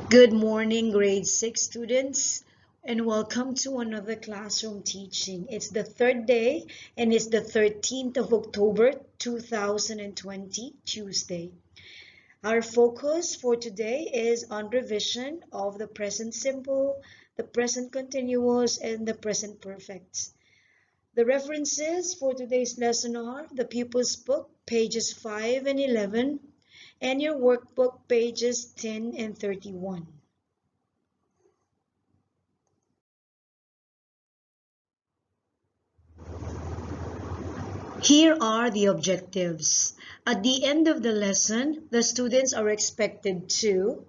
Good morning, grade 6 students, and welcome to another classroom teaching. It's the third day, and it's the 13th of October, 2020, Tuesday. Our focus for today is on revision of the present simple, the present continuous, and the present perfect. The references for today's lesson are the pupil's book, pages 5 and 11, and your workbook, pages 10 and 31. Here are the objectives. At the end of the lesson, the students are expected to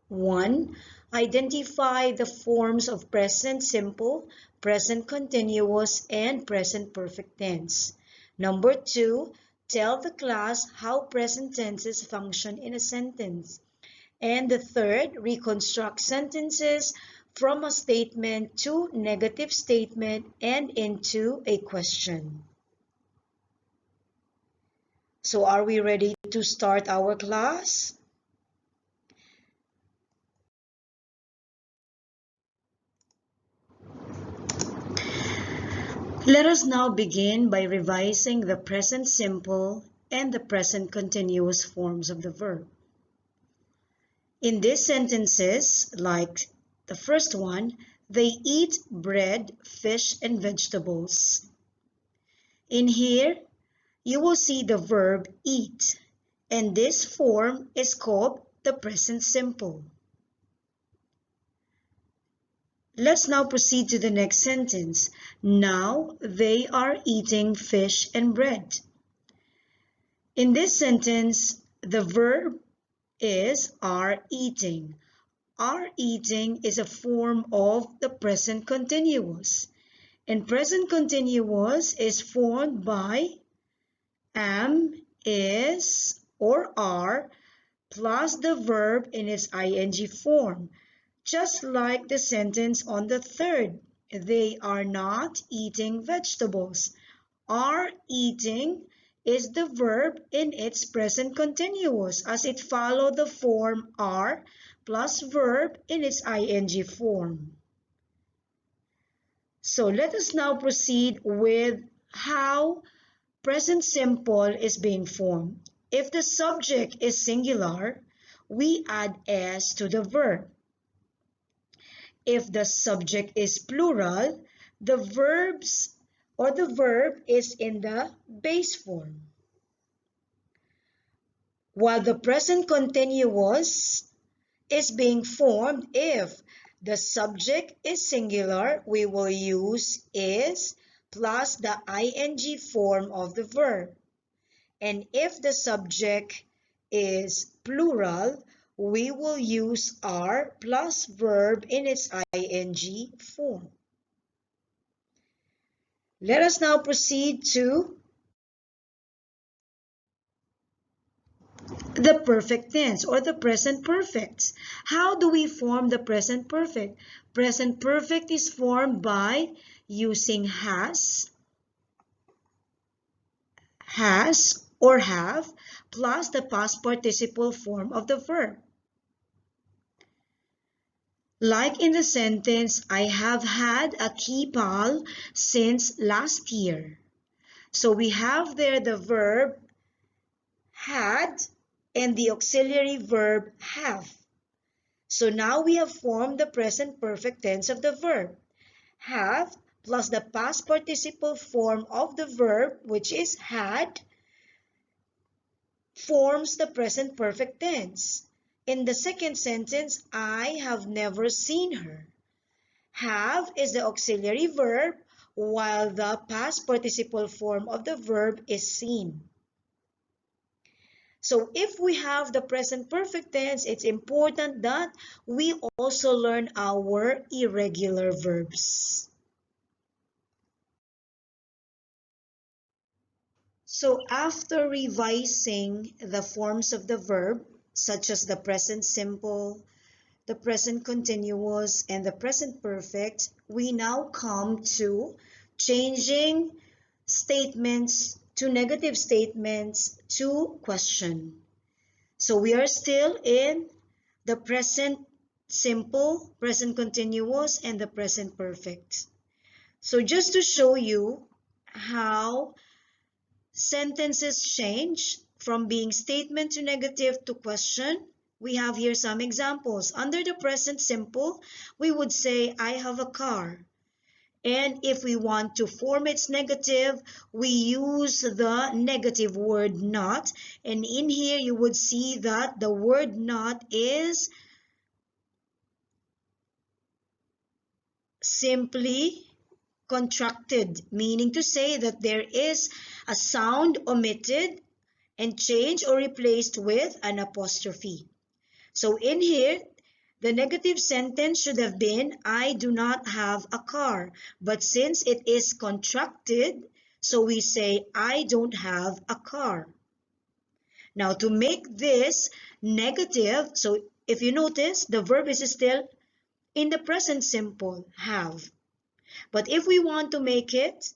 1. Identify the forms of present simple, present continuous, and present perfect tense. Number 2. Tell the class how present tenses function in a sentence. And the third, reconstruct sentences from a statement to negative statement and into a question. So are we ready to start our class? Let us now begin by revising the present simple and the present continuous forms of the verb. In these sentences, like the first one, they eat bread, fish, and vegetables. In here, you will see the verb eat, and this form is called the present simple. Let's now proceed to the next sentence. Now they are eating fish and bread. In this sentence, the verb is are eating. Are eating is a form of the present continuous. And present continuous is formed by am, is, or are plus the verb in its ing form. Just like the sentence on the third, they are not eating vegetables. Are eating is the verb in its present continuous as it follows the form are plus verb in its ing form. So let us now proceed with how present simple is being formed. If the subject is singular, we add s to the verb. If the subject is plural, the verbs or the verb is in the base form. While the present continuous is being formed if the subject is singular, we will use is plus the ing form of the verb. And if the subject is plural, we will use are plus verb in its ing form. Let us now proceed to the perfect tense or the present perfect. How do we form the present perfect? Present perfect is formed by using has or have plus the past participle form of the verb. Like in the sentence, I have had a key pal since last year. So we have there the verb had and the auxiliary verb have. So now we have formed the present perfect tense of the verb. Have plus the past participle form of the verb, which is had, forms the present perfect tense. In the second sentence, I have never seen her. Have is the auxiliary verb, while the past participle form of the verb is seen. So if we have the present perfect tense, it's important that we also learn our irregular verbs. So after revising the forms of the verb, such as the present simple, the present continuous, and the present perfect, we now come to changing statements to negative statements to question. So we are still in the present simple, present continuous, and the present perfect. So just to show you how sentences change from being statement to negative to question, we have here some examples. Under the present simple, we would say, I have a car. And if we want to form its negative, we use the negative word not. And in here, you would see that the word not is simply contracted, meaning to say that there is a sound omitted and changed or replaced with an apostrophe. So in here, the negative sentence should have been, I do not have a car. But since it is contracted, so we say, I don't have a car. Now to make this negative, so if you notice, the verb is still in the present simple, have. But if we want to make it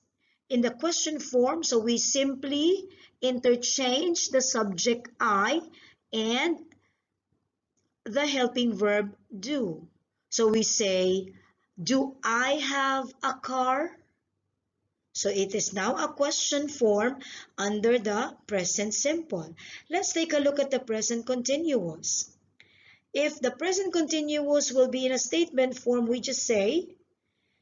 in the question form, so we simply interchange the subject I and the helping verb do. So we say, do I have a car? So it is now a question form under the present simple. Let's take a look at the present continuous. If the present continuous will be in a statement form, we just say,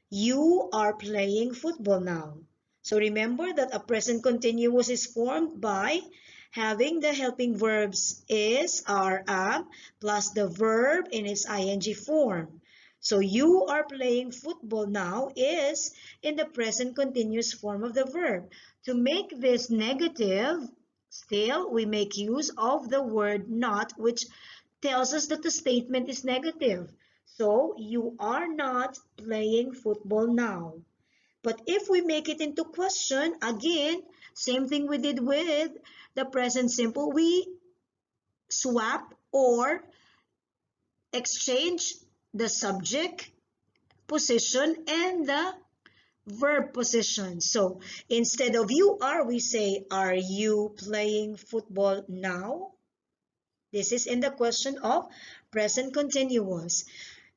you are playing football now. So remember that a present continuous is formed by having the helping verbs is, are, am, plus the verb in its ing form. So you are playing football now is in the present continuous form of the verb. To make this negative, still we make use of the word not, which tells us that the statement is negative. So you are not playing football now. But if we make it into question, again, same thing we did with the present simple, we swap or exchange the subject position and the verb position. So instead of you are, we say, are you playing football now? This is in the question of present continuous.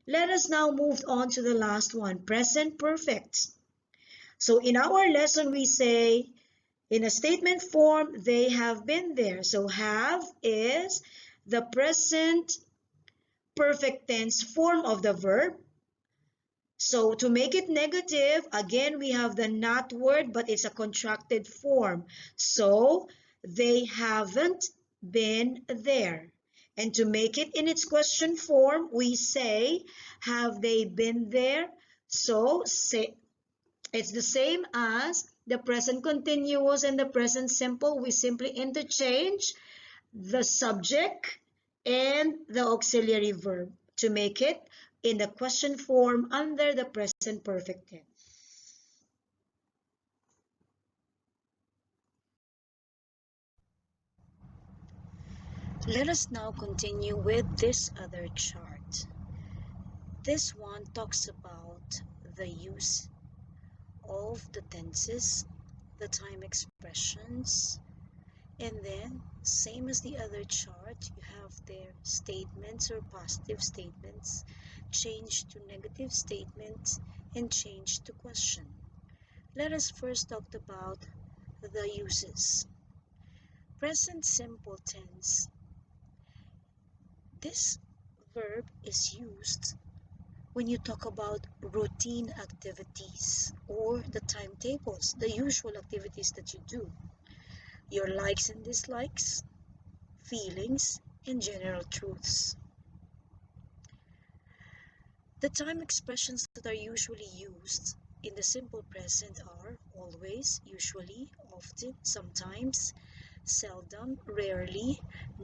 Let us now move on to the last one, present perfect. So in our lesson, we say in a statement form, they have been there. So have is the present perfect tense form of the verb. So to make it negative, again, we have the not word, but it's a contracted form. So they haven't been there. And to make it in its question form, we say, have they been there? So say, it's the same as the present continuous and the present simple. We simply interchange the subject and the auxiliary verb to make it in the question form under the present perfect tense. Let us now continue with this other chart. This one talks about the use of the tenses, the time expressions, and then same as the other chart, you have their statements or positive statements change to negative statements and change to question. Let us first talk about the uses. Present simple tense. This verb is used when you talk about routine activities or the timetables, the usual activities that you do, your likes and dislikes, feelings, and general truths. The time expressions that are usually used in the simple present are always, usually, often, sometimes, seldom, rarely,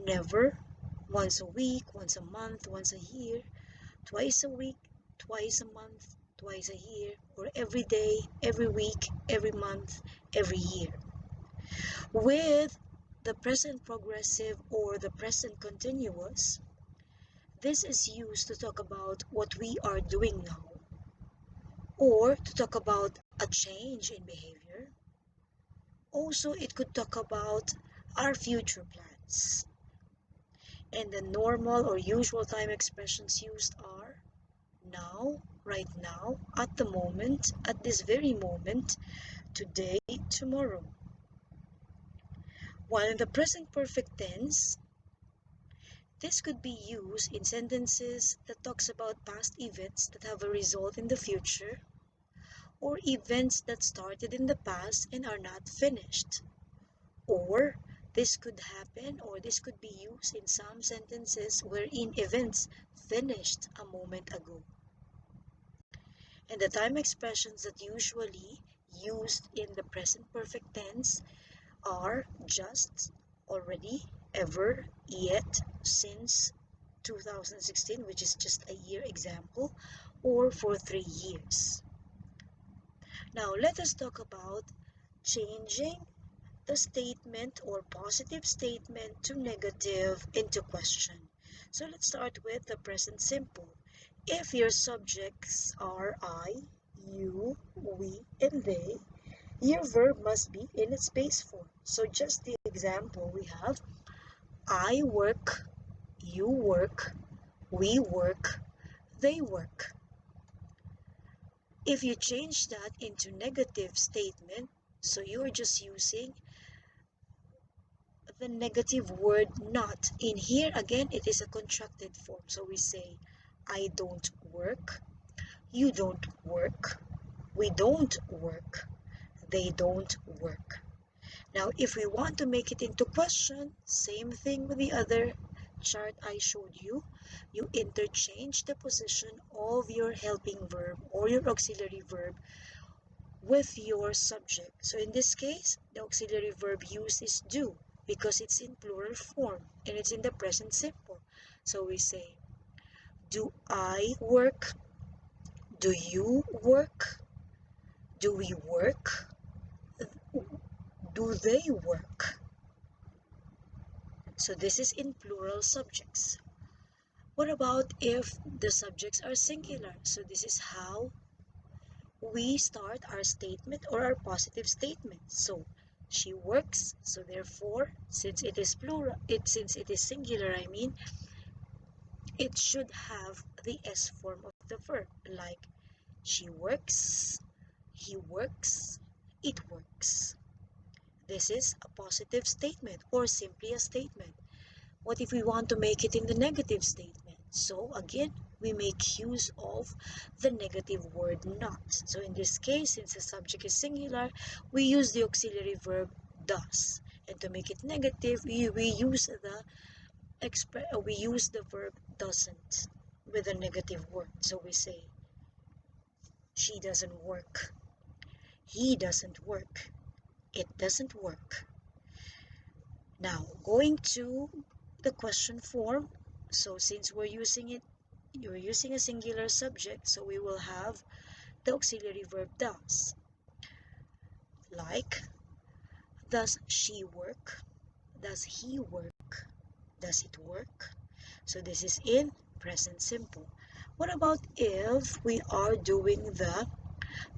never, once a week, once a month, once a year, twice a week, twice a month, twice a year, or every day, every week, every month, every year. With the present progressive or the present continuous, this is used to talk about what we are doing now or to talk about a change in behavior. Also, it could talk about our future plans. And the normal or usual time expressions used are now, right now, at the moment, at this very moment, today, tomorrow. While in the present perfect tense, this could be used in sentences that talks about past events that have a result in the future, or events that started in the past and are not finished. Or this could happen, or this could be used in some sentences wherein events finished a moment ago. And the time expressions that usually used in the present perfect tense are just, already, ever, yet, since 2016, which is just a year example, or for 3 years. Now let us talk about changing the statement or positive statement to negative into question. So let's start with the present simple. If your subjects are I, you, we, and they, your verb must be in its base form. So just the example we have, I work, you work, we work, they work. If you change that into negative statement, so you're just using the negative word not. In here again, it is a contracted form. So we say, I don't work, you don't work, we don't work, they don't work. Now, if we want to make it into question, same thing with the other chart I showed you. You interchange the position of your helping verb or your auxiliary verb with your subject. So in this case, the auxiliary verb used is do because it's in plural form and it's in the present simple. So we say, do I work? Do you work? Do we work? Do they work? So this is in plural subjects. What about if the subjects are singular? So this is how we start our statement or our positive statement. So she works. So therefore, since it is plural, since it is singular, it should have the S form of the verb, like she works, he works, it works. This is a positive statement or simply a statement. What if we want to make it in the negative statement? So again, we make use of the negative word not. So in this case, since the subject is singular, we use the auxiliary verb does. And to make it negative, we use the verb doesn't with a negative word. So we say she doesn't work, he doesn't work, it doesn't work. Now, going to the question form. So since you're using a singular subject, so we will have the auxiliary verb does. Like, does she work? Does he work? Does it work? So this is in present simple. What about if we are doing the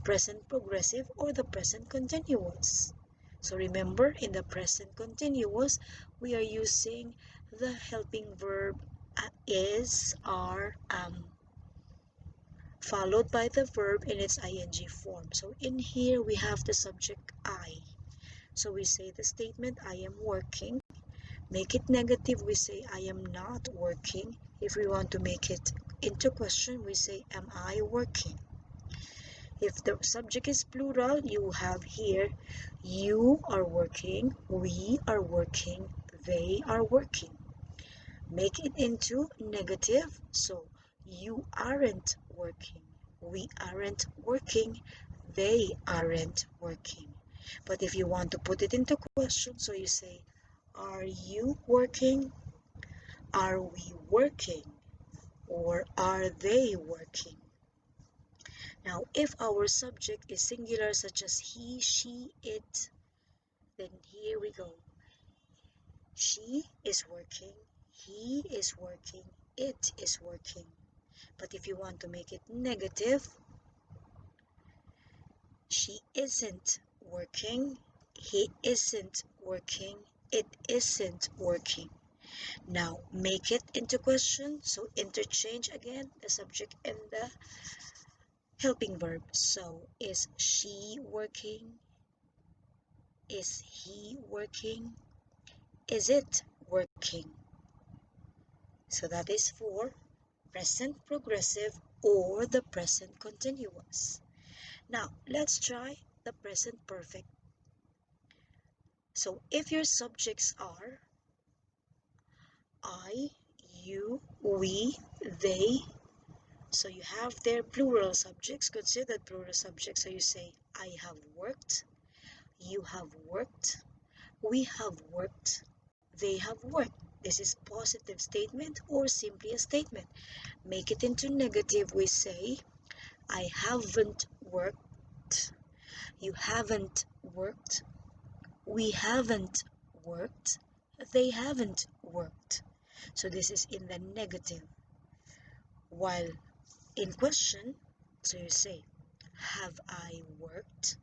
present progressive or the present continuous? So remember, in the present continuous, we are using the helping verb is, are, followed by the verb in its ing form. So in here, we have the subject I. So we say the statement, I am working. Make it negative, we say, I am not working. If we want to make it into question, we say, am I working? If the subject is plural, you have here, you are working, we are working, they are working. Make it into negative, so you aren't working, we aren't working, they aren't working. But if you want to put it into question, so you say, are you working? Are we working? Or are they working? Now, if our subject is singular, such as he, she, it, then here we go. She is working, he is working, it is working. But if you want to make it negative, she isn't working, he isn't working, it isn't working. Now make it into question. So interchange again the subject and the helping verb. So is she working? Is he working? Is it working? So that is for present progressive or the present continuous. Now let's try the present perfect. So if your subjects are I, you, we, they, so you have their plural subjects, considered plural subjects. So you say I have worked, you have worked, we have worked, they have worked. This is positive statement or simply a statement. Make it into negative. We say I haven't worked, you haven't worked, we haven't worked, they haven't worked. So this is in the negative. While in question, so you say have I worked,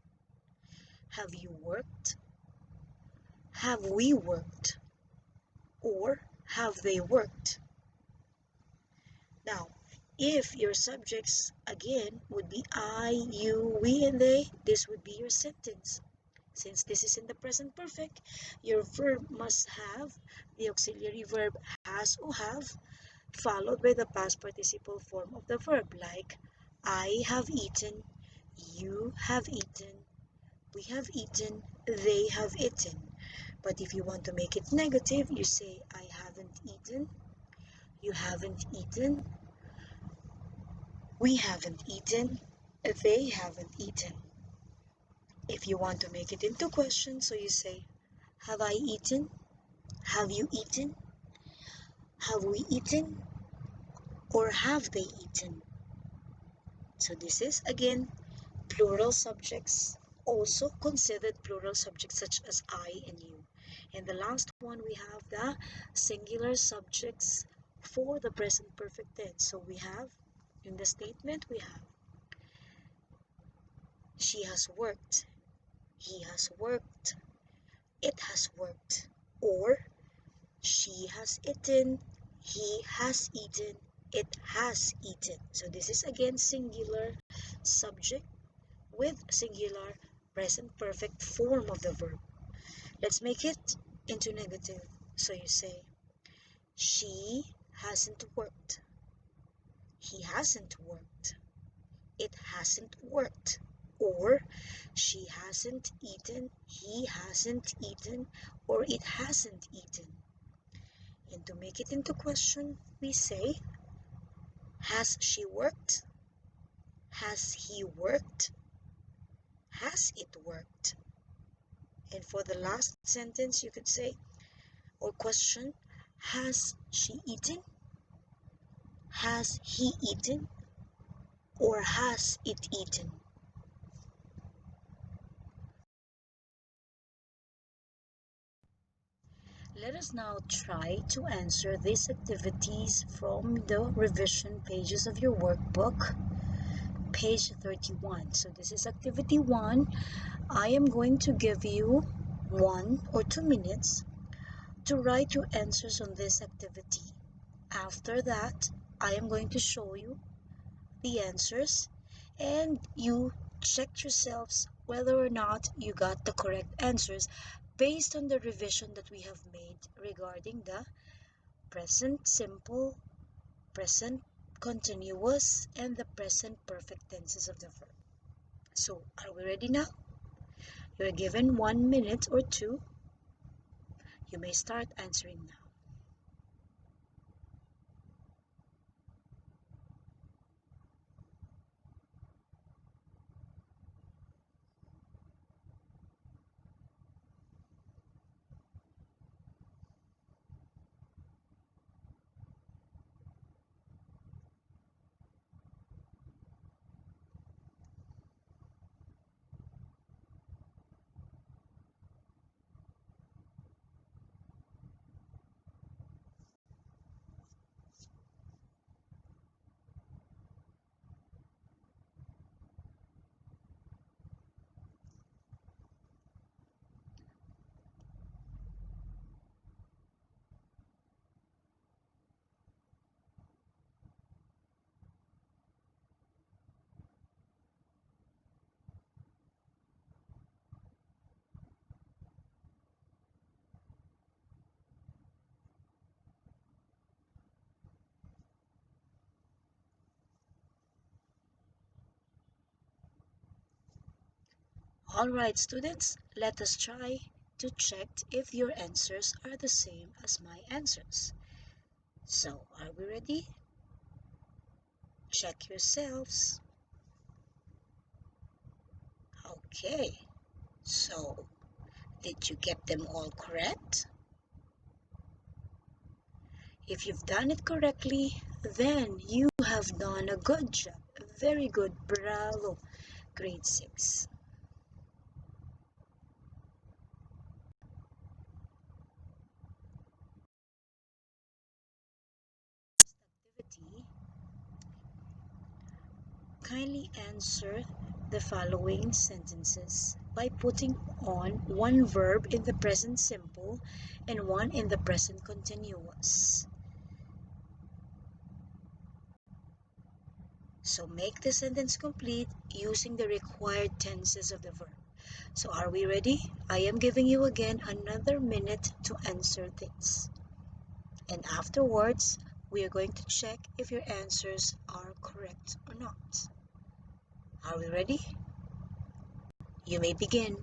have you worked, have we worked, or have they worked. Now if your subjects again would be I, you, we, and they, this would be your sentence. Since this is in the present perfect, your verb must have the auxiliary verb has or have followed by the past participle form of the verb, like I have eaten, you have eaten, we have eaten, they have eaten. But if you want to make it negative, you say I haven't eaten, you haven't eaten, we haven't eaten, they haven't eaten. If you want to make it into question, so you say have I eaten, have you eaten, have we eaten, or have they eaten. So this is again plural subjects, also considered plural subjects such as I and you. And the last one, we have the singular subjects for the present perfect tense. So we have in the statement, we have she has worked, he has worked, it has worked, or she has eaten, he has eaten, it has eaten. So this is again singular subject with singular present perfect form of the verb. Let's make it into negative. So you say she hasn't worked, he hasn't worked, it hasn't worked, or she hasn't eaten, he hasn't eaten, or it hasn't eaten. And to make it into question, we say has she worked, has he worked, has it worked. And for the last sentence, you could say or question, has she eaten, has he eaten, or has it eaten. Let us now try to answer these activities from the revision pages of your workbook, page 31. So this is activity 1. I am going to give you 1 or 2 minutes to write your answers on this activity. After that, I am going to show you the answers and you check yourselves whether or not you got the correct answers based on the revision that we have made regarding the present simple, present continuous, and the present perfect tenses of the verb. So, are we ready now? You're given 1 minute or 2. You may start answering now. Alright, students, let us try to check if your answers are the same as my answers. So, are we ready? Check yourselves. Okay, so did you get them all correct? If you've done it correctly, then you have done a good job. Very good. Bravo. Grade 6. Activity. Kindly answer the following sentences by putting on one verb in the present simple and one in the present continuous. So make the sentence complete using the required tenses of the verb. So are we ready? I am giving you again another minute to answer this. And afterwards, we are going to check if your answers are correct or not. Are we ready? You may begin.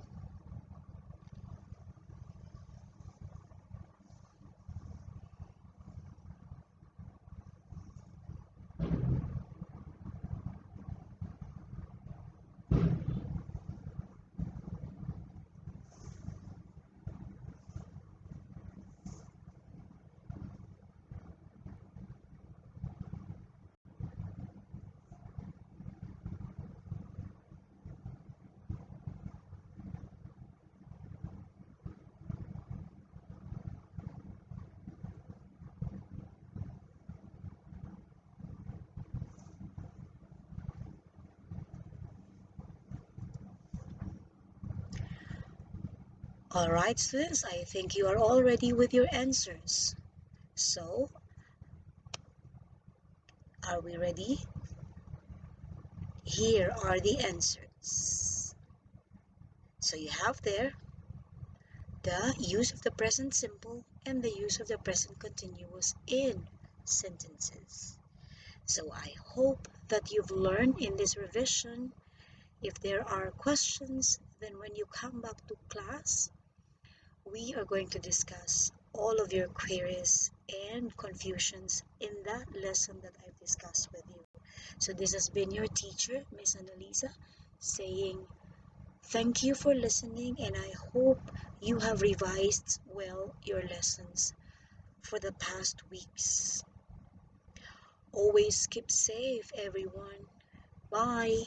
Alright, students, I think you are all ready with your answers. So, are we ready? Here are the answers. So you have there the use of the present simple and the use of the present continuous in sentences. So I hope that you've learned in this revision. If there are questions, then when you come back to class, we are going to discuss all of your queries and confusions in that lesson that I've discussed with you. So this has been your teacher, Miss Annalisa, saying thank you for listening, and I hope you have revised well your lessons for the past weeks. Always keep safe, everyone. Bye.